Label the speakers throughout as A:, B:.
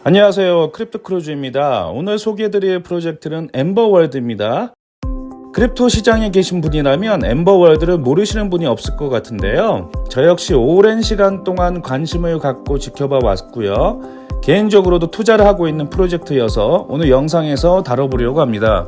A: 안녕하세요, 크립토크루즈입니다. 오늘 소개해드릴 프로젝트는 엠버월드입니다. 크립토 시장에 계신 분이라면 엠버월드를 모르시는 분이 없을 것 같은데요. 저 역시 오랜 시간 동안 관심을 갖고 지켜봐 왔고요. 개인적으로도 투자를 하고 있는 프로젝트여서 오늘 영상에서 다뤄보려고 합니다.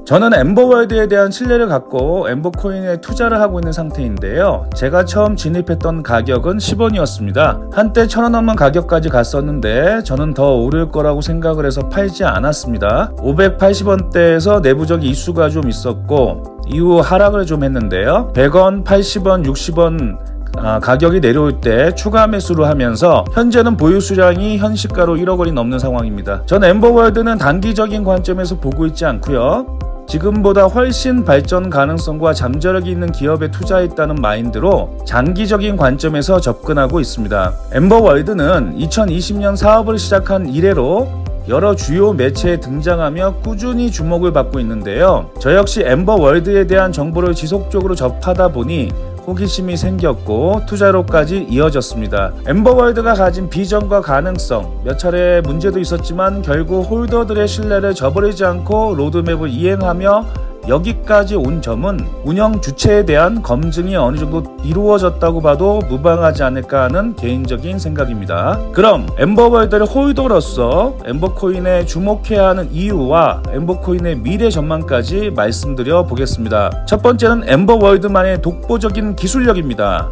A: 저는 엠버월드에 대한 신뢰를 갖고 엠버코인에 투자를 하고 있는 상태인데요. 제가 처음 진입했던 가격은 10원이었습니다. 한때 1000원 넘는 가격까지 갔었는데 저는 더 오를 거라고 생각을 해서 팔지 않았습니다. 580원대에서 내부적 이슈가 좀 있었고 이후 하락을 좀 했는데요. 100원, 80원, 60원 가격이 내려올 때 추가 매수를 하면서 현재는 보유 수량이 현 시가로 1억 원이 넘는 상황입니다. 전 엠버월드는 단기적인 관점에서 보고 있지 않고요. 지금보다 훨씬 발전 가능성과 잠재력이 있는 기업에 투자했다는 마인드로 장기적인 관점에서 접근하고 있습니다. 엠버월드는 2020년 사업을 시작한 이래로 여러 주요 매체에 등장하며 꾸준히 주목을 받고 있는데요. 저 역시 엠버월드에 대한 정보를 지속적으로 접하다 보니 호기심이 생겼고 투자로까지 이어졌습니다. 엠버월드가 가진 비전과 가능성, 몇 차례 문제도 있었지만 결국 홀더들의 신뢰를 저버리지 않고 로드맵을 이행하며 여기까지 온 점은 운영 주체에 대한 검증이 어느 정도 이루어졌다고 봐도 무방하지 않을까 하는 개인적인 생각입니다. 그럼 엠버월드를 홀더로서 엠버코인에 주목해야 하는 이유와 엠버코인의 미래 전망까지 말씀드려 보겠습니다. 첫 번째는 엠버월드만의 독보적인 기술력입니다.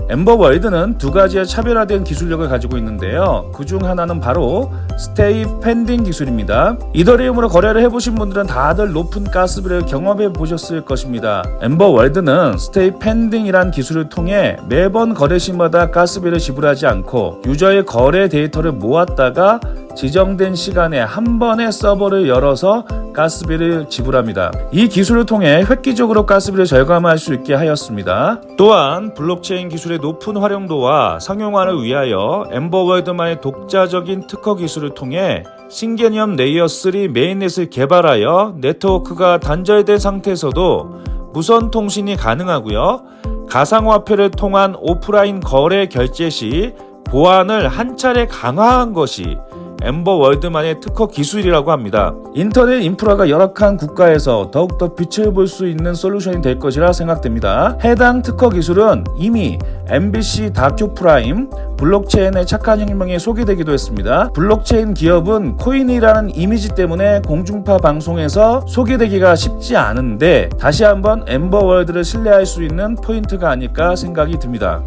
A: 엠버월드는 두 가지의 차별화된 기술력을 가지고 있는데요. 그중 하나는 바로 스테이 펜딩 기술입니다. 이더리움으로 거래를 해보신 분들은 다들 높은 가스비를 경험해 보셨을 것입니다. 엠버월드는 스테이 펜딩이란 기술을 통해 매번 거래 시마다 가스비를 지불하지 않고 유저의 거래 데이터를 모았다가 지정된 시간에 한 번에 서버를 열어서 가스비를 지불합니다. 이 기술을 통해 획기적으로 가스비를 절감할 수 있게 하였습니다. 또한 블록체인 기술의 높은 활용도와 상용화를 위하여 엠버월드만의 독자적인 특허 기술을 통해 신개념 레이어 3 메인넷을 개발하여 네트워크가 단절된 상태에서도 무선 통신이 가능하고요. 가상화폐를 통한 오프라인 거래 결제 시 보안을 한 차례 강화한 것이 엠버월드만의 특허 기술이라고 합니다. 인터넷 인프라가 열악한 국가에서 더욱더 빛을 볼 수 있는 솔루션이 될 것이라 생각됩니다. 해당 특허 기술은 이미 MBC 다큐 프라임 블록체인의 착한 혁명에 소개되기도 했습니다. 블록체인 기업은 코인이라는 이미지 때문에 공중파 방송에서 소개되기가 쉽지 않은데 다시 한번 엠버월드를 신뢰할 수 있는 포인트가 아닐까 생각이 듭니다.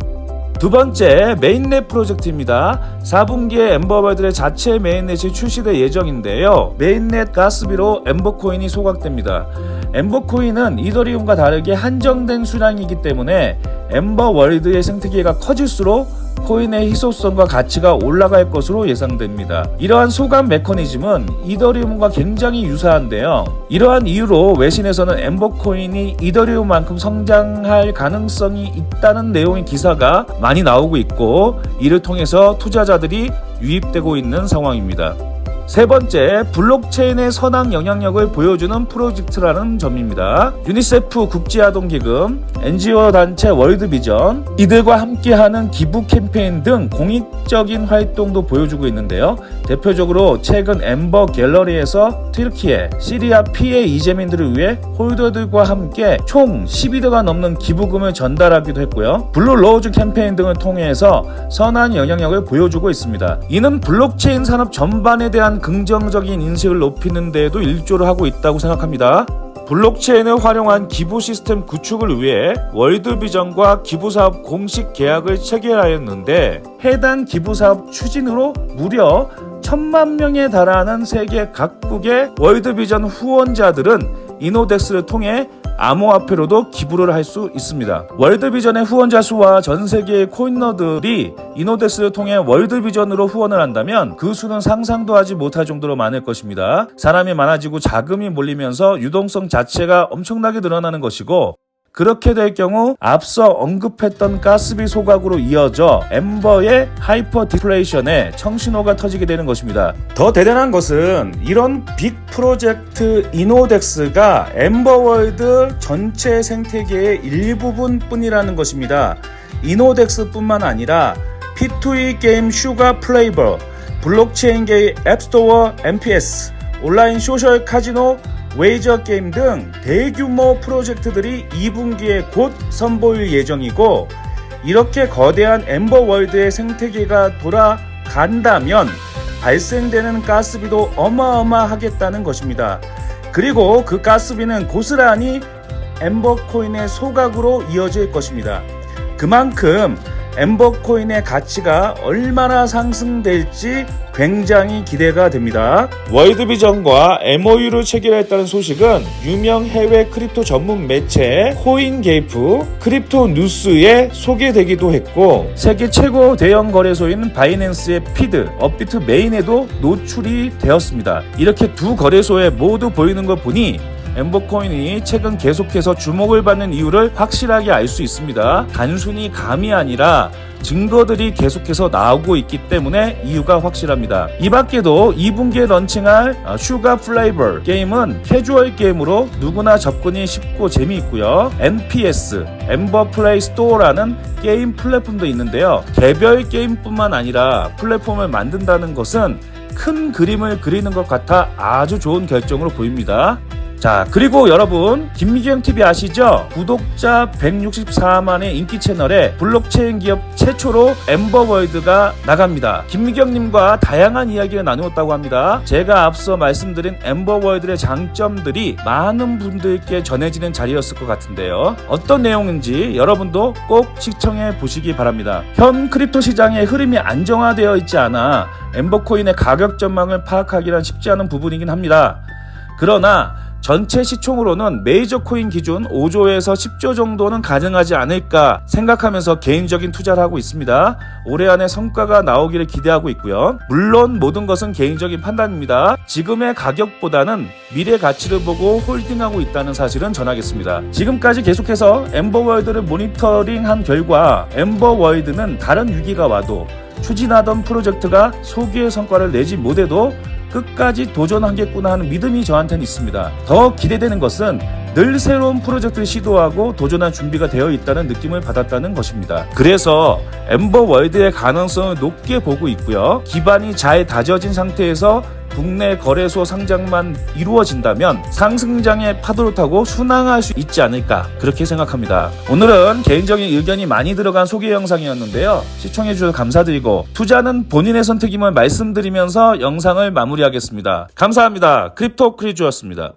A: 두 번째, 메인넷 프로젝트입니다. 4분기에 엠버월드의 자체 메인넷이 출시될 예정인데요. 메인넷 가스비로 엠버코인이 소각됩니다. 엠버코인은 이더리움과 다르게 한정된 수량이기 때문에 엠버월드의 생태계가 커질수록 코인의 희소성과 가치가 올라갈 것으로 예상됩니다. 이러한 소각 메커니즘은 이더리움과 굉장히 유사한데요. 이러한 이유로 외신에서는 엠버코인이 이더리움만큼 성장할 가능성이 있다는 내용의 기사가 많이 나오고 있고 이를 통해서 투자자들이 유입되고 있는 상황입니다. 세 번째, 블록체인의 선한 영향력을 보여주는 프로젝트라는 점입니다. 유니세프 국제아동기금, NGO 단체 월드비전, 이들과 함께하는 기부 캠페인 등 공익적인 활동도 보여주고 있는데요. 대표적으로 최근 엠버 갤러리에서 튀르키예, 시리아 피해 이재민들을 위해 홀더들과 함께 총 12억가 넘는 기부금을 전달하기도 했고요. 블루 로즈 캠페인 등을 통해서 선한 영향력을 보여주고 있습니다. 이는 블록체인 산업 전반에 대한 긍정적인 인식을 높이는 데에도 일조를 하고 있다고 생각합니다. 블록체인을 활용한 기부 시스템 구축을 위해 월드비전과 기부사업 공식 계약을 체결하였는데 해당 기부사업 추진으로 무려 1000만 명에 달하는 세계 각국의 월드비전 후원자들은 이노덱스를 통해 암호화폐로도 기부를 할 수 있습니다. 월드비전의 후원자 수와 전 세계의 코인러들이 이노덱스를 통해 월드비전으로 후원을 한다면 그 수는 상상도 하지 못할 정도로 많을 것입니다. 사람이 많아지고 자금이 몰리면서 유동성 자체가 엄청나게 늘어나는 것이고 그렇게 될 경우 앞서 언급했던 가스비 소각으로 이어져 엠버의 하이퍼 디플레이션에 청신호가 터지게 되는 것입니다. 더 대단한 것은 이런 빅 프로젝트 이노덱스가 엠버월드 전체 생태계의 일부분 뿐이라는 것입니다. 이노덱스 뿐만 아니라 P2E 게임 슈가 플레이버, 블록체인계의 앱스토어, MPS, 온라인 소셜 카지노, 웨이저 게임 등 대규모 프로젝트들이 2분기에 곧 선보일 예정이고, 이렇게 거대한 엠버월드의 생태계가 돌아간다면 발생되는 가스비도 어마어마하겠다는 것입니다. 그리고 그 가스비는 고스란히 엠버코인의 소각으로 이어질 것입니다. 그만큼 엠버코인의 가치가 얼마나 상승될지 굉장히 기대가 됩니다. 월드비전과 MOU를 체결했다는 소식은 유명 해외 크립토 전문 매체 코인게이프 크립토 뉴스에 소개되기도 했고, 세계 최고 대형 거래소인 바이낸스의 피드, 업비트 메인에도 노출이 되었습니다. 이렇게 두 거래소에 모두 보이는 걸 보니 엠버코인이 최근 계속해서 주목을 받는 이유를 확실하게 알 수 있습니다. 단순히 감이 아니라 증거들이 계속해서 나오고 있기 때문에 이유가 확실합니다. 이 밖에도 2분기에 런칭할 슈가 플레이버 게임은 캐주얼 게임으로 누구나 접근이 쉽고 재미있고요. NPS, 엠버 플레이 스토어라는 게임 플랫폼도 있는데요. 개별 게임뿐만 아니라 플랫폼을 만든다는 것은 큰 그림을 그리는 것 같아 아주 좋은 결정으로 보입니다. 자, 그리고 여러분, 김미경TV 아시죠? 구독자 164만의 인기 채널에 블록체인 기업 최초로 엠버월드가 나갑니다. 김미경님과 다양한 이야기를 나누었다고 합니다. 제가 앞서 말씀드린 엠버월드의 장점들이 많은 분들께 전해지는 자리였을 것 같은데요. 어떤 내용인지 여러분도 꼭 시청해 보시기 바랍니다. 현 크립토 시장의 흐름이 안정화되어 있지 않아 엠버코인의 가격 전망을 파악하기란 쉽지 않은 부분이긴 합니다. 그러나 전체 시총으로는 메이저 코인 기준 5조에서 10조 정도는 가능하지 않을까 생각하면서 개인적인 투자를 하고 있습니다. 올해 안에 성과가 나오기를 기대하고 있고요. 물론 모든 것은 개인적인 판단입니다. 지금의 가격보다는 미래 가치를 보고 홀딩하고 있다는 사실은 전하겠습니다. 지금까지 계속해서 엠버월드를 모니터링한 결과 엠버월드는 다른 위기가 와도 추진하던 프로젝트가 소기의 성과를 내지 못해도 끝까지 도전하겠구나 하는 믿음이 저한테는 있습니다. 더 기대되는 것은 늘 새로운 프로젝트를 시도하고 도전할 준비가 되어 있다는 느낌을 받았다는 것입니다. 그래서 엠버월드의 가능성을 높게 보고 있고요. 기반이 잘 다져진 상태에서 국내 거래소 상장만 이루어진다면 상승장의 파도를 타고 순항할 수 있지 않을까, 그렇게 생각합니다. 오늘은 개인적인 의견이 많이 들어간 소개 영상이었는데요. 시청해주셔서 감사드리고 투자는 본인의 선택임을 말씀드리면서 영상을 마무리하겠습니다. 감사합니다. 크립토 크리주였습니다.